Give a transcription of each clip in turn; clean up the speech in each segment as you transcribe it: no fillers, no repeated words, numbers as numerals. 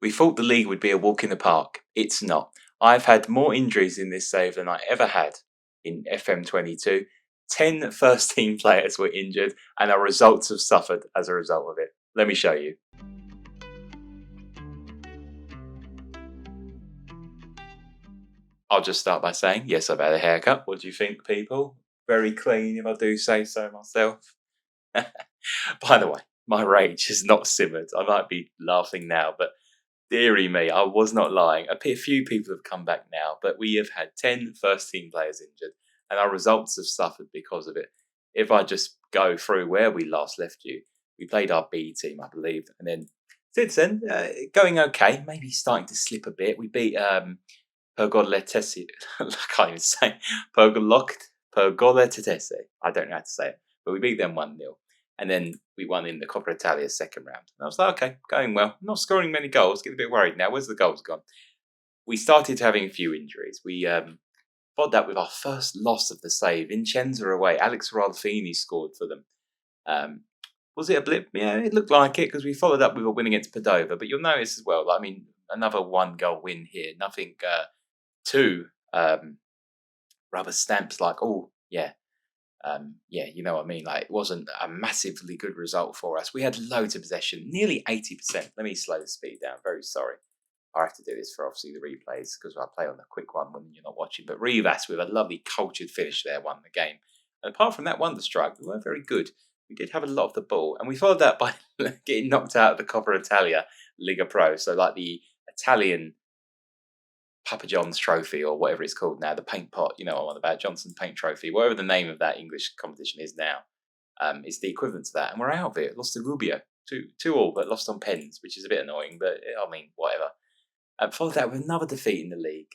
We thought the league would be a walk in the park. It's not. I've had more injuries in this save than I ever had in FM22. 10 first team players were injured, and our results have suffered as a result of it. Let me show you. I'll just start by saying, yes, I've had a haircut. What do you think, people? Very clean, if I do say so myself. By the way, my rage has not simmered. I might be laughing now, but dearie me, I was not lying. A few people have come back now, but we have had 10 first team players injured, and our results have suffered because of it. If I just go through where we last left you, we played our B team, I believe, and then since then, going okay, maybe starting to slip a bit. We beat Pergoletesi, I can't even say, Pergoletesi. I don't know how to say it, but we beat them 1-0. And then we won in the Coppa Italia second round. And I was like, okay, going well. Not scoring many goals. Get a bit worried now. Where's the goals gone? We started having a few injuries. We followed that with our first loss of the save. Vincenza away. Alex Rodolfini scored for them. Was it a blip? Yeah, it looked like it because we followed up with a win against Padova. But you'll notice as well, another 1-goal win here. Nothing too rubber stamps like, oh, yeah. You know what I mean? Like, it wasn't a massively good result for us. We had loads of possession, nearly 80%. Let me slow the speed down. Very sorry. I have to do this for obviously the replays because I play on the quick one when you're not watching. But Rivas with a lovely cultured finish there won the game. And apart from that wonder strike, we weren't very good. We did have a lot of the ball, and we followed that by getting knocked out of the Coppa Italia Liga Pro. So like the Italian Papa John's trophy or whatever it's called now, the paint pot, you know what I'm on about, Johnson Paint Trophy, whatever the name of that English competition is now, it's the equivalent to that. And we're out of it. Lost to Gubbio, 2-2, but lost on pens, which is a bit annoying, but I mean, whatever. Followed that with another defeat in the league.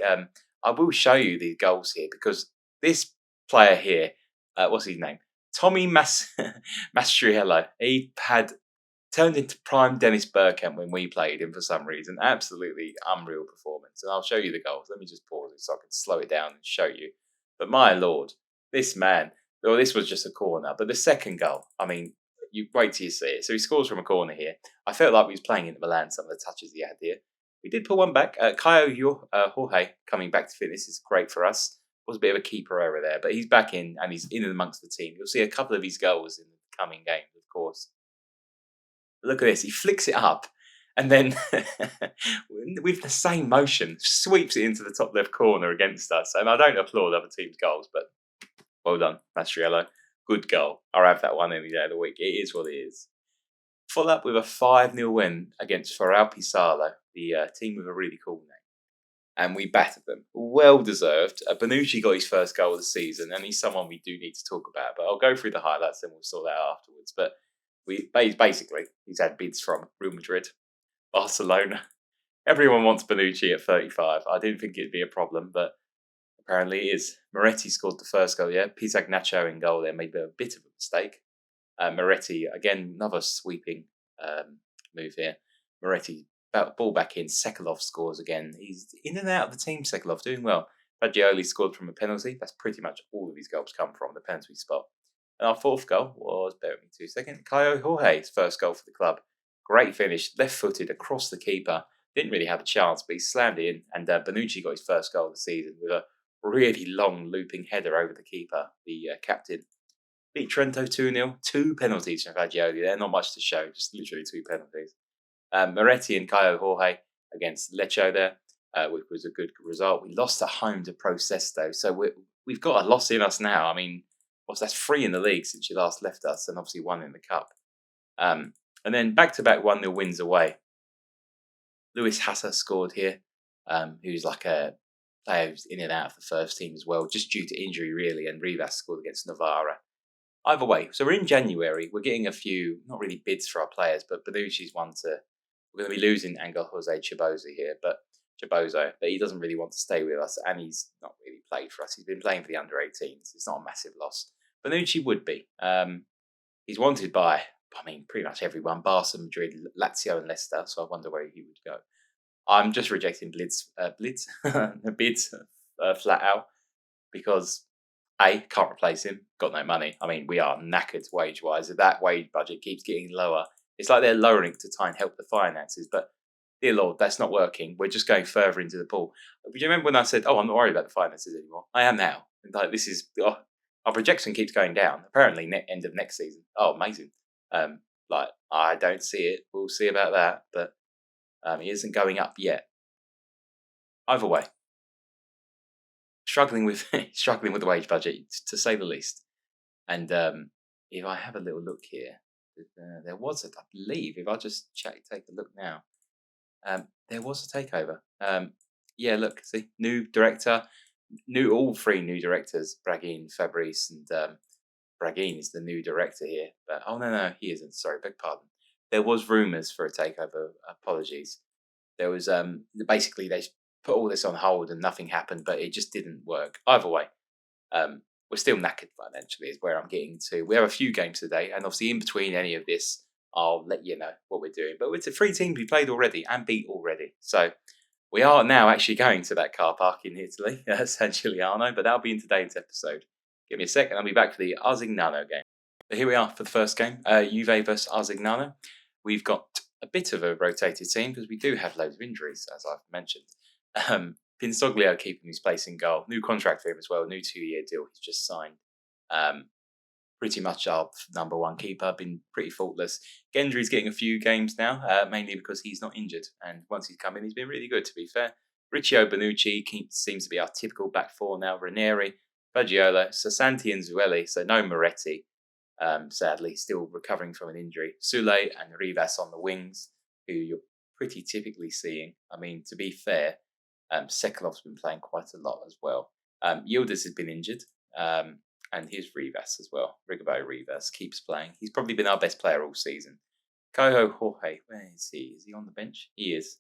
I will show you these goals here because this player here, what's his name? Tommy Mastriello. He had turned into prime Dennis Bergkamp when we played him for some reason. Absolutely unreal performance. And I'll show you the goals. Let me just pause it so I can slow it down and show you. But my lord, this man, well, this was just a corner. But the second goal, I mean, you wait till you see it. So he scores from a corner here. I felt like we was playing in Milan, some of the touches he had here. We did pull one back. Jorge coming back to fitness is great for us. Was a bit of a keeper over there, but he's back in and he's in and amongst the team. You'll see a couple of his goals in the coming games, of course. Look at this. He flicks it up and then with the same motion sweeps it into the top left corner against us. And I don't applaud other teams' goals, but well done, Mastriello. Good goal. I'll have that one any day of the week. It is what it is. Follow up with a 5-0 win against Ferral Pisalo, the team with a really cool name. And we battered them. Well deserved. Bonucci got his first goal of the season, and he's someone we do need to talk about. But I'll go through the highlights and we'll sort that out afterwards. But he's had bids from Real Madrid, Barcelona. Everyone wants Bonucci at 35. I didn't think it'd be a problem, but apparently it is. Moretti scored the first goal, yeah. Pisagnacho in goal there made a bit of a mistake. Moretti, again, another sweeping move here. Moretti, ball back in. Sekulov scores again. He's in and out of the team, Sekulov, doing well. Fagioli scored from a penalty. That's pretty much all of his goals come from the penalty spot. And our fourth goal was, bear with me 2 seconds, Caio Jorge's first goal for the club. Great finish, left-footed across the keeper. Didn't really have a chance, but he slammed it in. And Bonucci got his first goal of the season with a really long looping header over the keeper, the captain. Beat Trento 2-0. 2 penalties from Fagioli there. Not much to show, just literally 2 penalties. Moretti and Caio Jorge against Lecce there, which was a good result. We lost at home to Pro Sesto, so we've got a loss in us now. I mean, that's 3 in the league since you last left us, and obviously 1 in the cup. And then back-to-back 1-0 wins away. Luis Hassa scored here, who's like a player who's in and out of the first team as well, just due to injury really, and Rivas scored against Novara. Either way, so we're in January. We're getting a few, not really bids for our players, but Bonucci's one to. We're going to be losing Angel Jose Chiboza here, but he doesn't really want to stay with us, and he's not really played for us. He's been playing for the under-18s. It's not a massive loss. Bonucci would be. He's wanted by, pretty much everyone. Barca, Madrid, Lazio, and Leicester. So I wonder where he would go. I'm just rejecting bids flat out because can't replace him. Got no money. We are knackered wage-wise. If that wage budget keeps getting lower, it's like they're lowering it to try and help the finances. But dear Lord, that's not working. We're just going further into the pool. Do you remember when I said, "Oh, I'm not worried about the finances anymore"? I am now. And like this is our projection keeps going down. Apparently, end of next season. Oh, amazing. Um, like I don't see it. We'll see about that, but it isn't going up yet. Either way, struggling with struggling with the wage budget to say the least. And if I have a little look here, there was I believe, if I just take a look now, there was a takeover. Yeah, look, see, new director, all three new directors, Braggin, Fabrice, and Braggin is the new director here. But oh no, he isn't. Sorry, beg pardon. There was rumours for a takeover. Apologies. There was basically they put all this on hold and nothing happened, but it just didn't work. Either way, we're still knackered financially, is where I'm getting to. We have a few games today, and obviously in between any of this, I'll let you know what we're doing. But it's a 3 teams we played already and beat already. So we are now actually going to that car park in Italy, San Giuliano, but that'll be in today's episode. Give me a second, I'll be back for the Arzignano game. So here we are for the first game, Juve versus Arzignano. We've got a bit of a rotated team because we do have loads of injuries, as I've mentioned. Pinsoglio keeping his place in goal. New contract for him as well. New 2-year deal he's just signed. Pretty much our number one keeper. Been pretty faultless. Gendry's getting a few games now, mainly because he's not injured. And once he's come in, he's been really good, to be fair. Riccio Bonucci seems to be our typical back four now. Ranieri, Fagiolo, Sassanti and Zueli. So no Moretti, sadly, still recovering from an injury. Sule and Rivas on the wings, who you're pretty typically seeing. I mean, to be fair, Sekalov's been playing quite a lot as well. Yildiz has been injured, and here's Rivas as well. Rigobert Rivas keeps playing. He's probably been our best player all season. Coho Jorge, where is he? Is he on the bench? He is.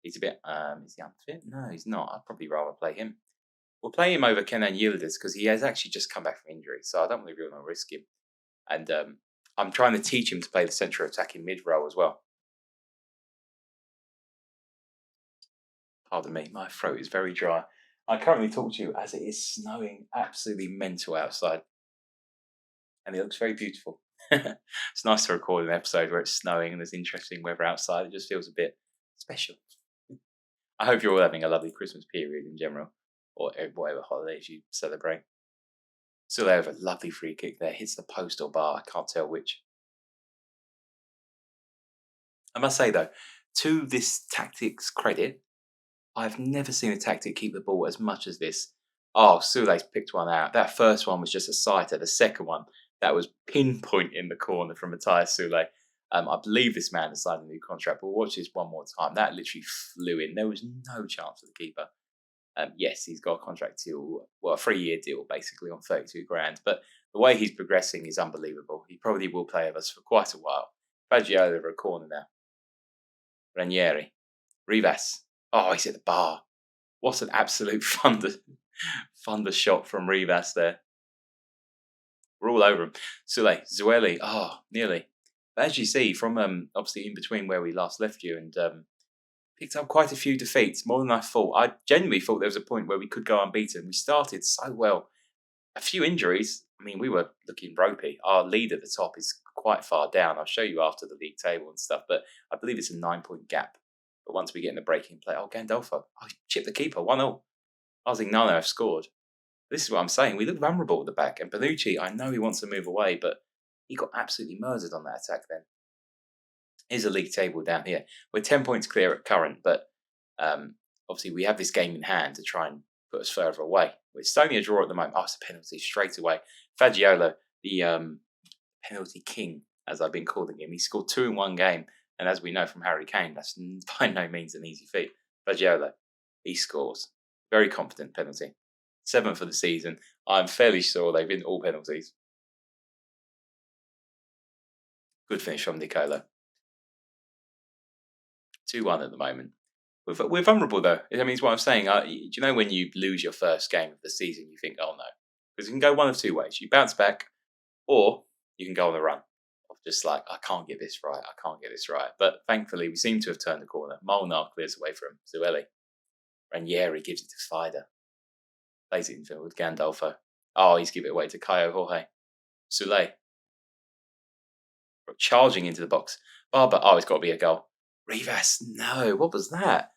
He's a bit, is he unfit? No, he's not. I'd probably rather play him. We'll play him over Kenan Yildiz because he has actually just come back from injury, so I don't really want to risk him. And I'm trying to teach him to play the central attacking mid role as well. Pardon me, my throat is very dry. I currently talk to you as it is snowing absolutely mental outside. And it looks very beautiful. It's nice to record an episode where it's snowing and there's interesting weather outside. It just feels a bit special. I hope you're all having a lovely Christmas period in general, or whatever holidays you celebrate. So they have a lovely free kick there. Hits the post or bar. I can't tell which. I must say, though, to this tactic's credit, I've never seen a tactic keep the ball as much as this. Oh, Sule's picked one out. That first one was just a sighter. The second one, that was pinpoint in the corner from Matthias Sule. I believe this man has signed a new contract, but we'll watch this one more time. That literally flew in. There was no chance for the keeper. Yes, he's got a contract deal, well, a 3-year deal basically on 32 grand. But the way he's progressing is unbelievable. He probably will play with us for quite a while. Fagiolo over a corner now. Ranieri. Rivas. Oh, he's at the bar. What an absolute thunder shot from Rivas there. We're all over him. Sule, Zueli. Oh, nearly. But as you see, from obviously in between where we last left you and picked up quite a few defeats, more than I thought. I genuinely thought there was a point where we could go unbeaten. We started so well. A few injuries. I mean, we were looking ropey. Our lead at the top is quite far down. I'll show you after the league table and stuff, but I believe it's a 9-point gap. But once we get in the breaking play, Gandolfo. He chipped the keeper, 1-0. Arzignano have scored. This is what I'm saying. We look vulnerable at the back. And Bonucci, I know he wants to move away, but he got absolutely murdered on that attack then. Here's a league table down here. We're 10 points clear at current, but obviously we have this game in hand to try and put us further away. It's only a draw at the moment. Oh, it's a penalty straight away. Fagiolo, the penalty king, as I've been calling him. He scored 2 in one game. And as we know from Harry Kane, that's by no means an easy feat. Fagiolo, he scores. Very confident penalty. 7th for the season. I'm fairly sure they've been all penalties. Good finish from Nicolo. 2-1 at the moment. We're vulnerable though. I mean, it's what I'm saying. Do you know when you lose your first game of the season, you think, oh no. Because it can go one of two ways. You bounce back, or you can go on the run. Just like, I can't get this right. I can't get this right. But thankfully, we seem to have turned the corner. Molnar clears away from Zueli. Ranieri gives it to Fida. Plays it in field with Gandolfo. Oh, he's given it away to Caio Jorge. Sule. Charging into the box. Barber. Oh, it's got to be a goal. Rivas, no, what was that?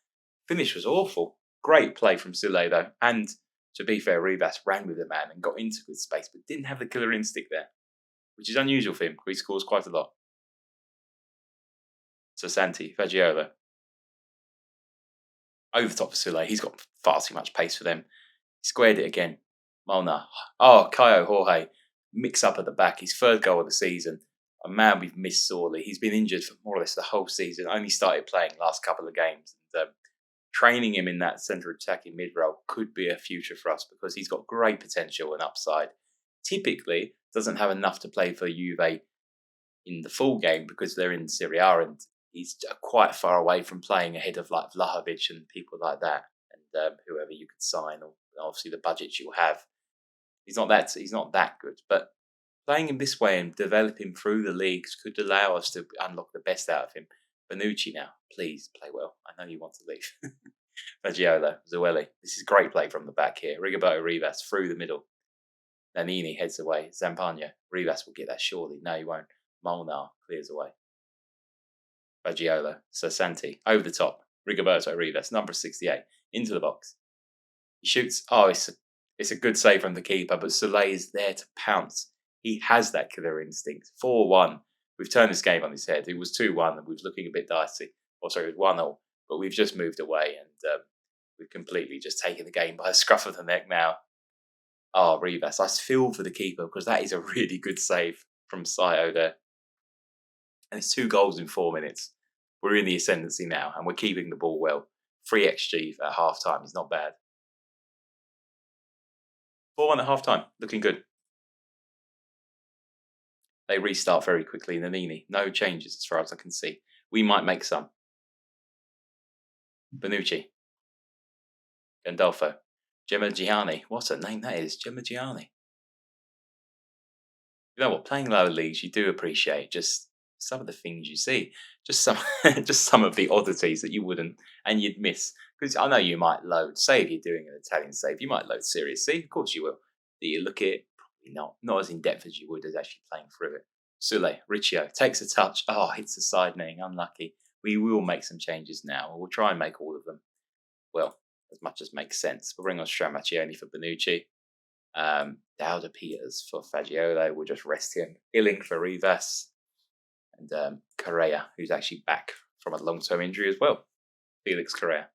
Finish was awful. Great play from Sule though, and to be fair, Rivas ran with the man and got into good space, but didn't have the killer instinct there, which is unusual for him. He scores quite a lot. So Santi, Fagiolo, over the top of Sule. He's got far too much pace for them. He squared it again. Molnar. Oh, Caio Jorge. Mix up at the back. His third goal of the season. A man we've missed sorely. He's been injured for more or less the whole season. Only started playing last couple of games. And, training him in that centre attacking mid role could be a future for us because he's got great potential and upside. Typically, doesn't have enough to play for Juve in the full game because they're in Serie A and he's quite far away from playing ahead of like Vlahovic and people like that and whoever you could sign or obviously the budget you'll have. He's not that good, but playing him this way and developing through the leagues could allow us to unlock the best out of him. Bonucci now, please play well. I know you want to leave. Fagiolo, Zueli. This is great play from the back here. Rigoberto Rivas through the middle. Nannini heads away. Zampagna. Rivas will get that surely. No, he won't. Molnar clears away. Fagiolo. Santi over the top. Rigoberto Rivas, number 68, into the box. He shoots. Oh, it's a good save from the keeper, but Soleil is there to pounce. He has that killer instinct. 4-1. We've turned this game on its head. It was 2-1 and we was looking a bit dicey. Or sorry, it was 1-0, but we've just moved away and we've completely just taken the game by the scruff of the neck now. Oh, Rivas. I feel for the keeper because that is a really good save from Sayo there. And it's 2 goals in 4 minutes. We're in the ascendancy now and we're keeping the ball well. 3 XG at half time is not bad. 4-1 at half time, looking good. They restart very quickly in the Nini. No changes as far as I can see. We might make some. Bonucci. Gandolfo. Gemmagiani. What a name that is. Gemmagiani. You know what? Playing lower leagues, you do appreciate just some of the things you see. Just some, just some of the oddities that you wouldn't and you'd miss. Because I know you might load, say if you're doing an Italian save, you might load Serie C. Of course you will. Do you look at it? Probably not as in depth as you would as actually playing through it. Sule, Riccio takes a touch. Oh, hits the side netting. Unlucky. We will make some changes now. We'll try and make all of them. Well, as much as makes sense. We'll bring on Stramaccioni for Bonucci. Dauda Peters for Fagiolo. We'll just rest him. Illing for Rivas. And Correa, who's actually back from a long-term injury as well. Felix Correa.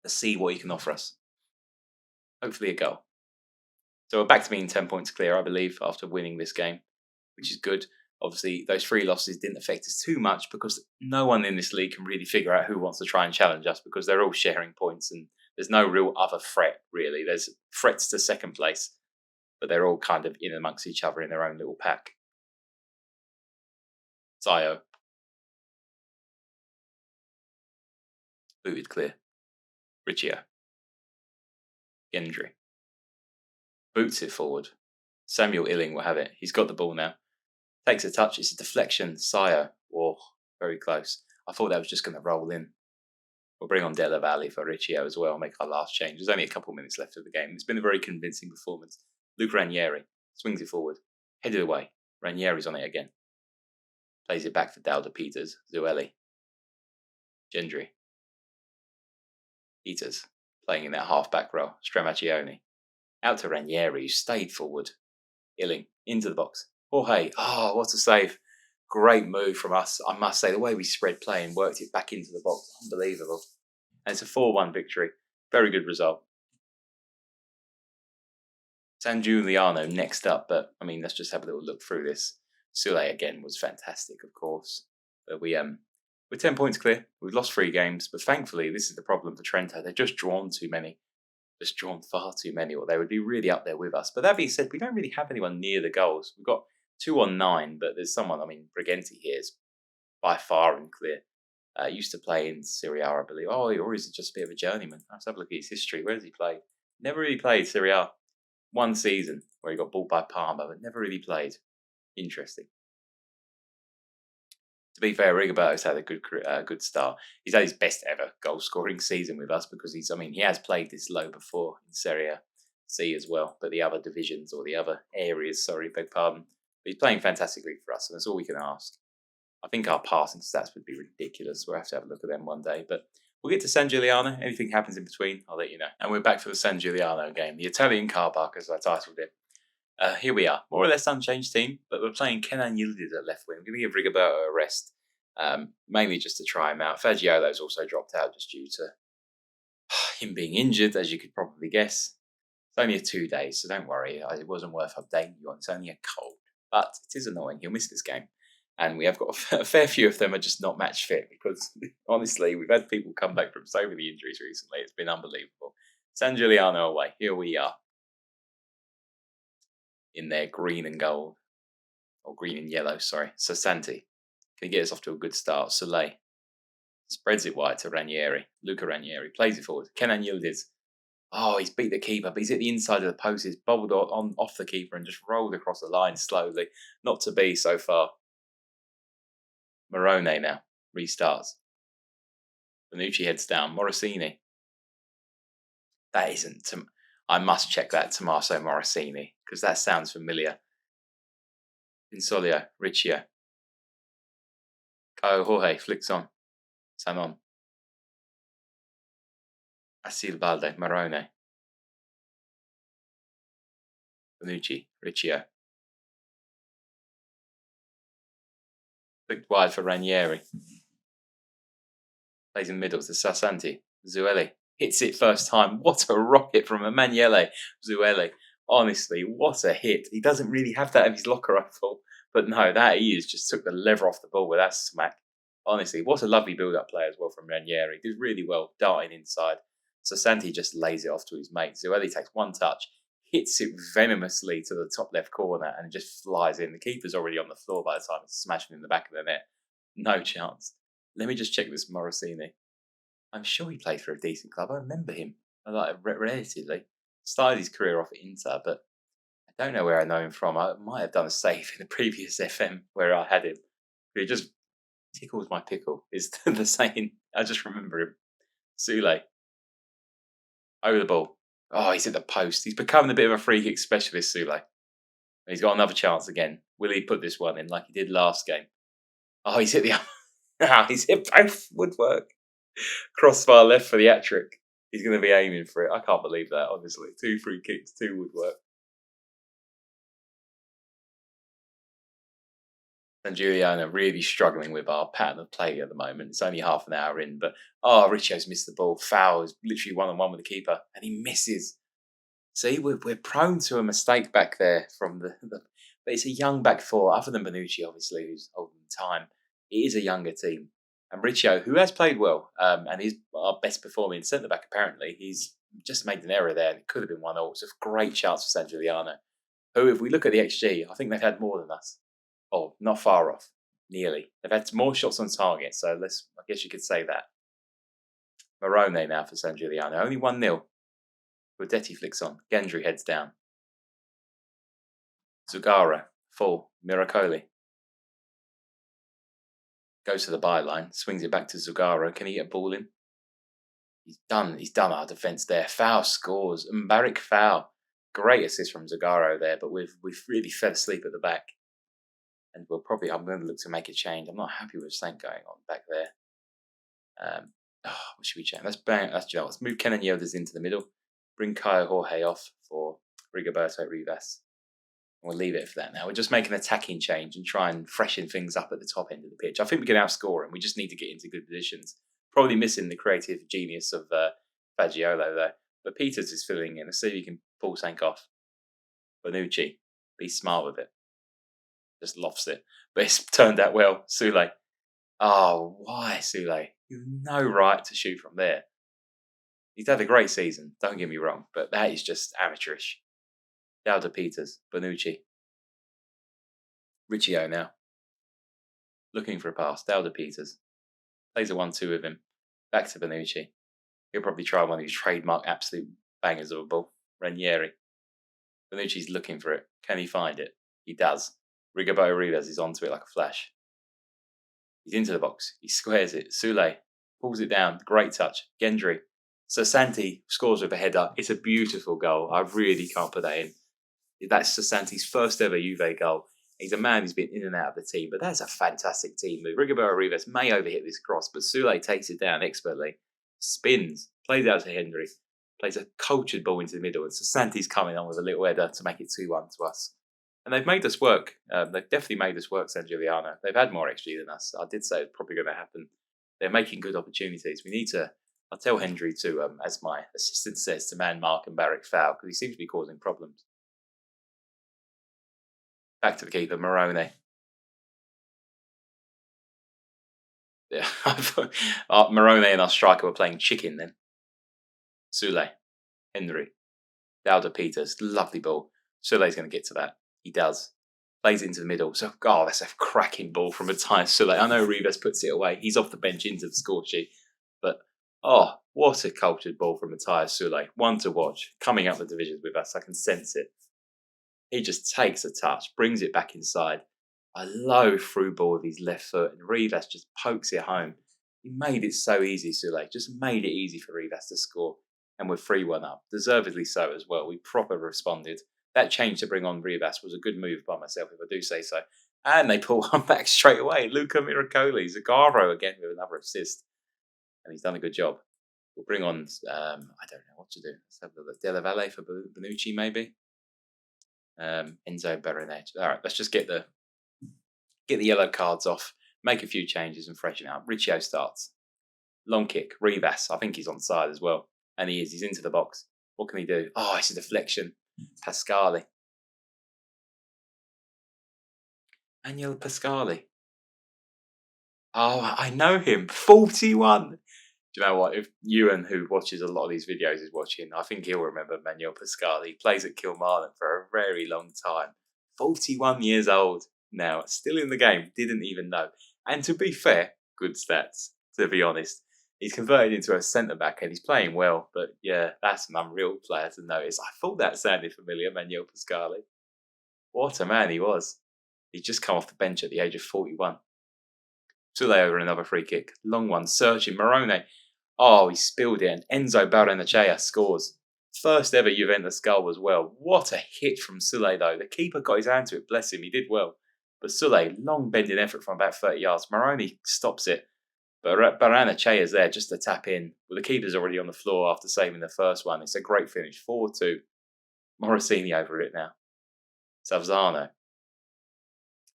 Let's see what he can offer us. Hopefully a goal. So we're back to being 10 points clear, I believe, after winning this game, which is good. Obviously, those 3 losses didn't affect us too much because no one in this league can really figure out who wants to try and challenge us because they're all sharing points and there's no real other threat, really. There's threats to second place, but they're all kind of in amongst each other in their own little pack. Sayo. Booted clear. Riccio. Gendry. Boots it forward. Samuel Illing will have it. He's got the ball now. Takes a touch. It's a deflection. Sayo. Oh, very close. I thought that was just going to roll in. We'll bring on Della Valle for Riccio as well. Make our last change. There's only a couple minutes left of the game. It's been a very convincing performance. Luke Ranieri swings it forward. Headed away. Ranieri's on it again. Plays it back for Dauda Peters. Zueli. Gendry. Peters. Playing in that half-back role. Stramaccioni. Out to Ranieri, who stayed forward. Illing. Into the box. Jorge. Oh, what a save. Great move from us. I must say, the way we spread play and worked it back into the box. Unbelievable. And it's a 4-1 victory. Very good result. San Giuliano next up, but I mean, let's just have a little look through this. Sule again was fantastic, of course. But we're 10 points clear. We've lost 3 games, but thankfully, this is the problem for Trento. They've just drawn too many. Just drawn far too many, or they would be really up there with us. But that being said, we don't really have anyone near the goals. We've got 2 on 9, but there's someone, I mean, Briganti here is by far and clear. Used to play in Serie A, I believe. Oh, or is it just a bit of a journeyman? Let's have a look at his history. Where has he played? Never really played Serie A. 1 season where he got bought by Parma, but never really played. Interesting. To be fair, Rigoberto's had a good start. He's had his best ever goal scoring season with us because he has played this low before in Serie C as well, but the other divisions or the other areas, sorry, beg pardon. But he's playing fantastically for us, and that's all we can ask. I think our passing stats would be ridiculous. We'll have to have a look at them one day. But we'll get to San Giuliano. Anything happens in between, I'll let you know. And we're back for the San Giuliano game, the Italian car park, as I titled it. Here we are, more or less unchanged team, but we're playing Kenan Yildiz at left wing. We're going to give Rigoberto a rest, mainly just to try him out. Fagiolo's also dropped out just due to him being injured, as you could probably guess. It's only 2 days, so don't worry. It wasn't worth updating you on. It's only a cold, but it is annoying. He'll miss this game. And we have got a fair few of them are just not match fit because, honestly, we've had people come back from so many injuries recently. It's been unbelievable. San Giuliano away. Here we are. In their green and gold. Or green and yellow, sorry. Sasanti. Can he get us off to a good start? Soleil. Spreads it wide to Ranieri. Luca Ranieri. Plays it forward. Kenan Yildiz. Oh, he's beat the keeper, but he's at the inside of the post. He's bobbled on off the keeper and just rolled across the line slowly. Not to be so far. Morone now. Restarts. Bonucci heads down. Morosini. That isn't... I must check that Tommaso Morosini, because that sounds familiar. Insolio, Riccio. Caio Jorge flicks on. Sanon. Asilbalde, Marone. Bonucci, Riccio. Flicked wide for Ranieri. Plays in the middle to Sasanti. Zueli. Hits it first time. What a rocket from Emanuele Zueli. Honestly, what a hit. He doesn't really have that in his locker, I thought. But no, that he is just took the lever off the ball with that smack. Honestly, what a lovely build-up play as well from Ranieri. Did really well darting inside. So Santi just lays it off to his mate. Zueli takes one touch, hits it venomously to the top left corner, and it just flies in. The keeper's already on the floor by the time it's smashing in the back of the net. No chance. Let me just check this Morosini. I'm sure he played for a decent club. I remember him, like, relatively. Started his career off at Inter, but I don't know where I know him from. I might have done a save in the previous FM where I had him. But it just tickles my pickle, is the saying. I just remember him. Sule. Over the ball. Oh, he's at the post. He's becoming a bit of a free kick specialist, Sule. He's got another chance again. Will he put this one in like he did last game? Oh, he's hit the... he's hit both. Woodwork. Crossbar left for the hat-trick. He's going to be aiming for it. I can't believe that, honestly. 2 free kicks, 2 woodwork. And Giuliano really struggling with our pattern of play at the moment. It's only half an hour in, but Ricci's missed the ball. Foul is literally one-on-one with the keeper, and he misses. See, we're prone to a mistake back there from the but it's a young back four, other than Bonucci, obviously, who's holding time. It is a younger team. And Riccio, who has played well, and is our best performing centre-back, apparently, he's just made an error there, and it could have been 1-0. It's a great chance for San Giuliano, who, if we look at the XG, I think they've had more than us. Oh, not far off. Nearly. They've had more shots on target, so I guess you could say that. Morone now for San Giuliano. Only 1-0. Guidetti flicks on. Gendry heads down. Zugara, full. Miracoli. Goes to the byline, swings it back to Zugara. Can he get a ball in? He's done our defence there. Foul scores. Mbarik foul. Great assist from Zugaro there, but we've really fell asleep at the back. And I'm going to look to make a change. I'm not happy with something going on back there. What should we change? Let's move Kenan Yildiz into the middle. Bring Caio Jorge off for Rigoberto Rivas. We'll leave it for that now. We're just making an attacking change and try and freshen things up at the top end of the pitch. I think we can outscore him. We just need to get into good positions. Probably missing the creative genius of Fagiolo, though. But Peters is filling in. Let's see if he can pull something off. Bonucci, be smart with it. Just lofts it. But it's turned out well. Sule. Oh, why, Sule? You've no right to shoot from there. He's had a great season, don't get me wrong, but that is just amateurish. Dauda Peters, Bonucci. Riccio now. Looking for a pass. Dauda Peters. Plays a 1-2 with him. Back to Bonucci. He'll probably try one of his trademark absolute bangers of a ball. Ranieri. Bonucci's looking for it. Can he find it? He does. Rigoberto Rivas is onto it like a flash. He's into the box. He squares it. Sule pulls it down. Great touch. Gendry. Sasanti scores with a header. It's a beautiful goal. I really can't put that in. That's Sasanti's first ever Juve goal He's a man who's been in and out of the team, but that's a fantastic team move. Rigobert Rivas may overhit this cross, but Sule takes it down expertly, spins, plays out to Henry, plays a cultured ball into the middle, and Sasanti's coming on with a little header to make it 2-1 to us. And they've made us work. They've definitely made us work, San Giuliano. They've had more XG than us. I did say it's probably going to happen. They're making good opportunities. We need to. I'll tell Henry to, as my assistant says, to man mark and Barrick foul because he seems to be causing problems. Back to the keeper, Morone. Yeah, Morone and our striker were playing chicken then. Sule, Henry, Dauda Peters, lovely ball. Sule's going to get to that. He does. Plays it into the middle. So, that's a cracking ball from Matthias Sule. I know Rivas puts it away. He's off the bench into the score sheet. But, what a cultured ball from Matthias Sule. One to watch. Coming up the divisions with us. I can sense it. He just takes a touch, brings it back inside. A low through ball with his left foot. And Rivas just pokes it home. He made it so easy, Sule. Just made it easy for Rivas to score. And we're 3-1 up. Deservedly so as well. We proper responded. That change to bring on Rivas was a good move by myself, if I do say so. And they pull one back straight away. Luca Miracoli, Zagaro again with another assist. And he's done a good job. We'll bring on, I don't know what to do. Let's have a look. Della Valle for Bonucci, maybe. Enzo Berenet. All right, let's just get the yellow cards off, make a few changes and freshen out. Riccio starts. Long kick. Rivas, I think he's on side as well. And he is. He's into the box. What can he do? Oh, it's a deflection. Pascali. Agnel Pascali. Oh, I know him. 41. Do you know what? If Ewan, who watches a lot of these videos, is watching, I think he'll remember Manuel Pascali. He plays at Kilmarnock for a very long time. 41 years old now. Still in the game. Didn't even know. And to be fair, good stats, to be honest. He's converted into a centre-back and he's playing well. But yeah, that's an unreal player to notice. I thought that sounded familiar, Manuel Pascali. What a man he was. He's just come off the bench at the age of 41. Sule over another free kick. Long one, searching. Morone. Oh, he spilled it. And Enzo Barrenechea scores. First ever Juventus goal as well. What a hit from Sule, though. The keeper got his hand to it. Bless him. He did well. But Sule, long bending effort from about 30 yards. Morone stops it. But Barrenechea is there just to tap in. Well, the keeper's already on the floor after saving the first one. It's a great finish. 4-2. Morosini over it now. Savzano.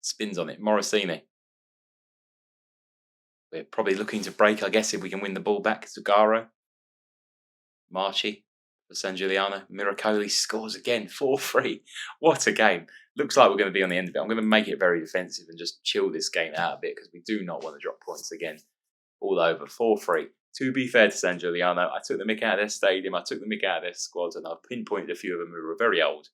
Spins on it. Morosini. We're probably looking to break, I guess, if we can win the ball back. Zagaro. Marchi for San Giuliano. Miracoli scores again. 4-3. What a game. Looks like we're going to be on the end of it. I'm going to make it very defensive and just chill this game out a bit because we do not want to drop points again. All over. 4-3. To be fair to San Giuliano, I took the mick out of their stadium. I took the mick out of their squads and I've pinpointed a few of them who were very old,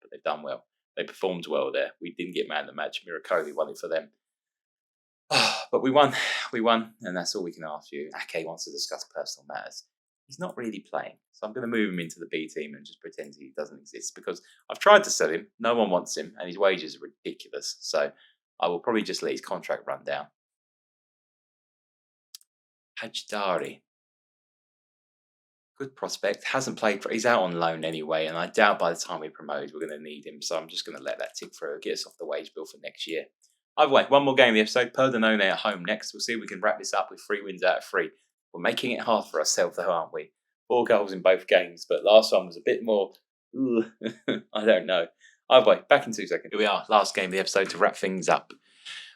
but they've done well. They performed well there. We didn't get man of the match. Miracoli won it for them. But we won, and that's all we can ask you. Ake wants to discuss personal matters. He's not really playing, so I'm going to move him into the B team and just pretend he doesn't exist because I've tried to sell him. No one wants him, and his wages are ridiculous. So I will probably just let his contract run down. Hajdari. Good prospect. Hasn't played he's out on loan anyway, and I doubt by the time we promote, we're going to need him. So I'm just going to let that tick through, get us off the wage bill for next year. Either way, one more game of the episode. Pordenone at home next. We'll see if we can wrap this up with 3 wins out of 3. We're making it hard for ourselves, though, aren't we? 4 goals in both games, but last one was a bit more. I don't know. Either way, back in 2 seconds. Here we are, last game of the episode to wrap things up.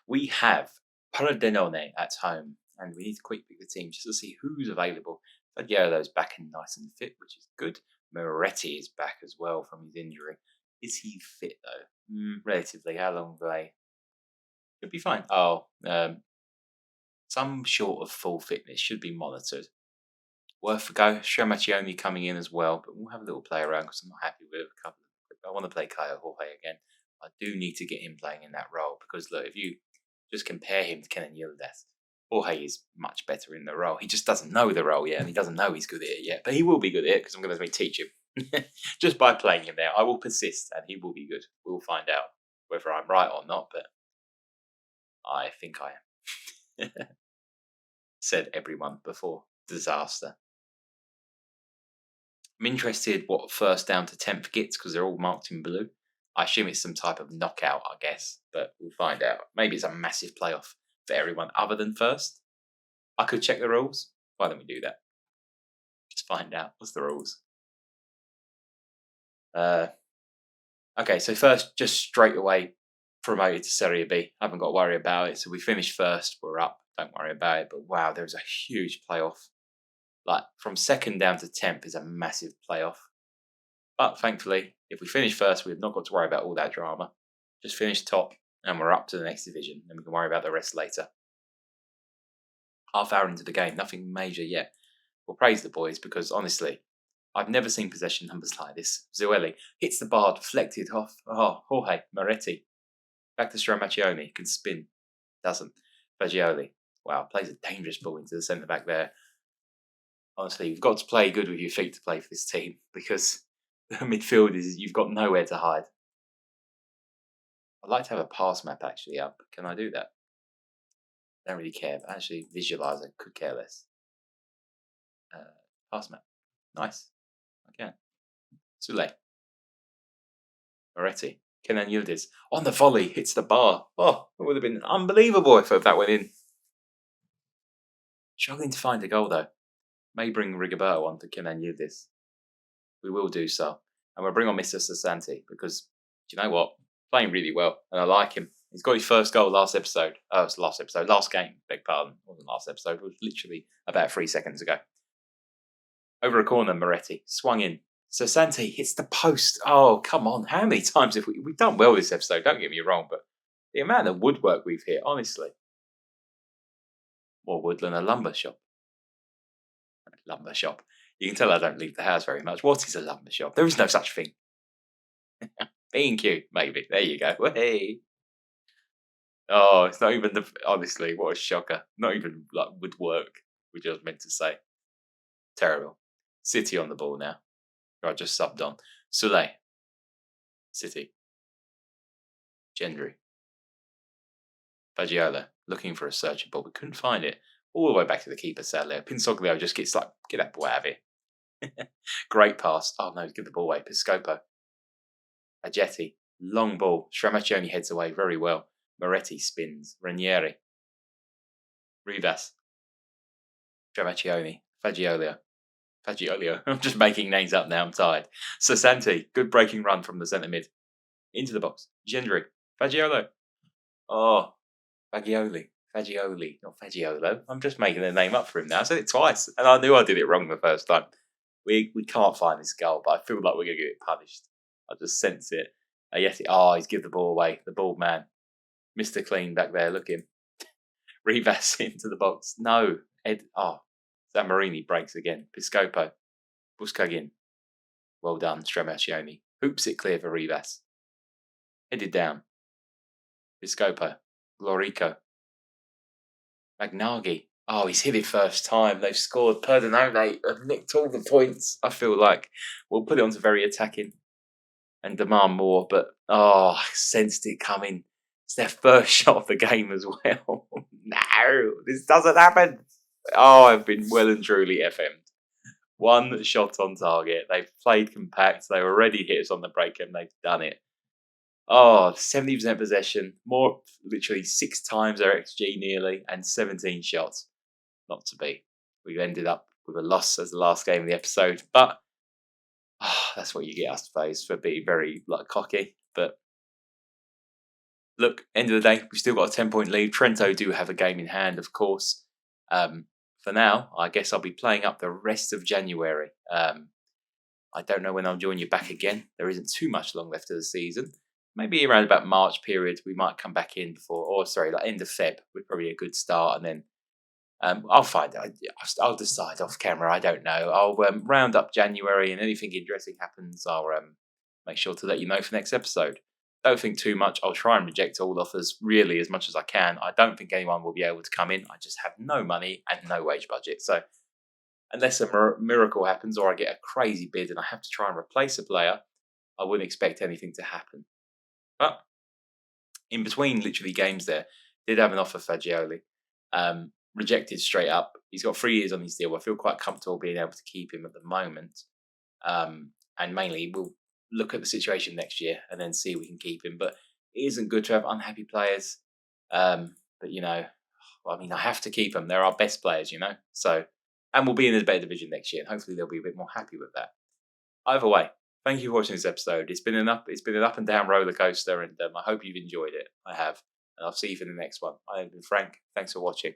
We have Pordenone at home, and we need to quick pick the team just to see who's available. Fadiero's back and nice and fit, which is good. Moretti is back as well from his injury. Is he fit, though? Relatively. How long do they? Should be fine. Some short of full fitness should be monitored. Worth a go. Shermaccioni coming in as well, but we'll have a little play around because I'm not happy with a couple of. I want to play Caio Jorge again. I do need to get him playing in that role because look, if you just compare him to Kenan Yildiz, Jorge is much better in the role. He just doesn't know the role yet, and he doesn't know he's good at it yet. But he will be good at it because I'm going to teach him. Just by playing him there, I will persist, and he will be good. We'll find out whether I'm right or not, but I think I am. Said everyone before. Disaster. I'm interested what first down to 10th gets because they're all marked in blue. I assume it's some type of knockout, I guess, but we'll find out. Maybe it's a massive playoff for everyone other than first. I could check the rules. Why don't we do that? Just find out what's the rules. Okay, so first, just straight away promoted to Serie B. I haven't got to worry about it. So we finished first. We're up. Don't worry about it. But wow, there's a huge playoff. Like from second down to 10th is a massive playoff. But thankfully, if we finish first, we've not got to worry about all that drama. Just finish top and we're up to the next division. And we can worry about the rest later. Half hour into the game, nothing major yet. We'll praise the boys because honestly, I've never seen possession numbers like this. Zueli hits the bar, deflected off. Oh, Jorge Moretti. Back to Stramaccioni. Can spin. Doesn't. Fagioli. Wow, plays a dangerous ball into the centre back there. Honestly, you've got to play good with your feet to play for this team because the midfield is you've got nowhere to hide. I'd like to have a pass map actually up. Can I do that? I don't really care, but actually visualizer could care less. Pass map. Nice. I can. Sule. Moretti. Kenan Yildiz. On the volley, hits the bar. Oh, it would have been unbelievable if that went in. Struggling to find a goal though. May bring Rigoberto on to Kenan Yildiz. We will do so. And we'll bring on Mr. Sasanti because, do you know what? Playing really well and I like him. He's got his first goal last episode. Oh, it's last game. Beg pardon. It wasn't last episode. It was literally about 3 seconds ago. Over a corner, Moretti. Swung in. Sasanti hits the post. Oh, come on. How many times have we've done well this episode, don't get me wrong, but the amount of woodwork we've hit, honestly. More wood than a lumber shop. Lumber shop. You can tell I don't leave the house very much. What is a lumber shop? There is no such thing. B&Q, maybe. There you go. Hey. Oh, it's not even honestly, what a shocker. Not even like woodwork, which I was meant to say. Terrible. City on the ball now. I just subbed on. Sule. City. Gendry. Fagiolo. Looking for a searching ball, but couldn't find it. All the way back to the keeper, sadly. Pinsoglio just gets like, get that ball out of here. Great pass. Oh no, give the ball away. Piscopo. Agetti. Long ball. Stramaccioni heads away very well. Moretti spins. Ranieri. Rivas. Stramaccioni. Fagiolio. I'm just making names up now. I'm tired. Sasanti. Good breaking run from the centre mid. Into the box. Gendry. Fagiolo. Oh. Fagioli, not Fagiolo. I'm just making a name up for him now. I said it twice, and I knew I did it wrong the first time. We can't find this goal, but I feel like we're going to get it punished. I just sense it. Yes, he's give the ball away. The bald man. Mr. Clean back there, look him. Rivas into the box. No. Zamarini breaks again. Piscopo. Buscagin. Well done, Stramaccioni. Hoops it clear for Rivas. Headed down. Piscopo. Glorico. Magnaghi. Oh, he's hit it first time. They've scored. Perdonone have nicked all the points. I feel like we'll put it onto very attacking and demand more. But I sensed it coming. It's their first shot of the game as well. No, this doesn't happen. Oh, I've been well and truly FM'd. One shot on target. They've played compact. They already hit us on the break and they've done it. 70% possession, more literally 6 times our XG nearly, and 17 shots. Not to be. We've ended up with a loss as the last game of the episode, but that's what you get, I suppose, for being very cocky. But look, end of the day, we've still got a 10-point lead. Trento do have a game in hand, of course. For now, I guess I'll be playing up the rest of January. I don't know when I'll join you back again. There isn't too much long left of the season. Maybe around about March period, we might come back in end of Feb would probably be a good start. And then I'll find out. I'll decide off camera. I don't know. I'll round up January and anything interesting happens, I'll make sure to let you know for next episode. Don't think too much. I'll try and reject all offers really as much as I can. I don't think anyone will be able to come in. I just have no money and no wage budget. So unless a miracle happens or I get a crazy bid and I have to try and replace a player, I wouldn't expect anything to happen. But in between literally games there, did have an offer for Fagioli. Rejected straight up. He's got 3 years on his deal. I feel quite comfortable being able to keep him at the moment. And mainly we'll look at the situation next year and then see if we can keep him. But it isn't good to have unhappy players. But I mean, I have to keep them. They're our best players, So, and we'll be in a better division next year, and hopefully they'll be a bit more happy with that. Either way, thank you for watching this episode. It's been an up and down roller coaster, and I hope you've enjoyed it. I have, and I'll see you for the next one. I've been Frank. Thanks for watching.